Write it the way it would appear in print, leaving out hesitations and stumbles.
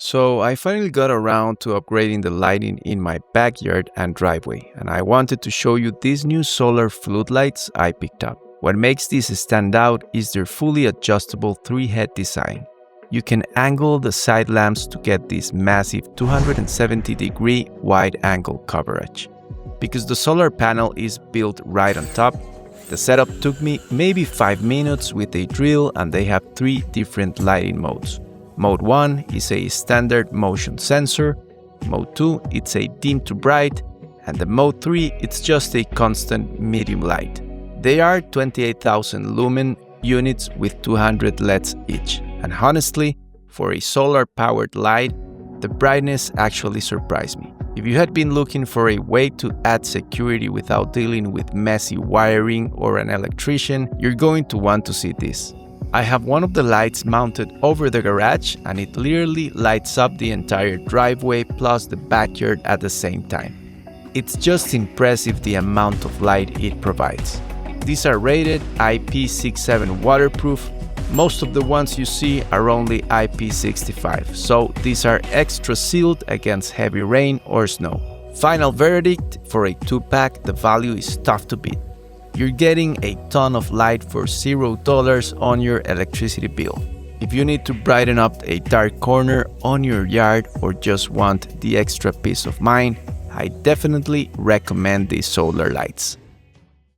So I finally got around to upgrading the lighting in my backyard and driveway, and I wanted to show you these new solar floodlights I picked up. What makes these stand out is their fully adjustable 3-head design. You can angle the side lamps to get this massive 270-degree wide-angle coverage. Because the solar panel is built right on top, the setup took me maybe 5 minutes with a drill, and they have 3 different lighting modes. Mode 1 is a standard motion sensor, Mode 2 it's a dim to bright, and the Mode 3 it's just a constant medium light. They are 28,000 lumen units with 200 LEDs each, and honestly, for a solar-powered light, the brightness actually surprised me. If you had been looking for a way to add security without dealing with messy wiring or an electrician, you're going to want to see this. I have one of the lights mounted over the garage, and it literally lights up the entire driveway plus the backyard at the same time. It's just impressive the amount of light it provides. These are rated IP67 waterproof. Most of the ones you see are only IP65, so these are extra sealed against heavy rain or snow. Final verdict, for a 2-pack, the value is tough to beat. You're getting a ton of light for $0 on your electricity bill. If you need to brighten up a dark corner on your yard or just want the extra peace of mind, I definitely recommend these solar lights.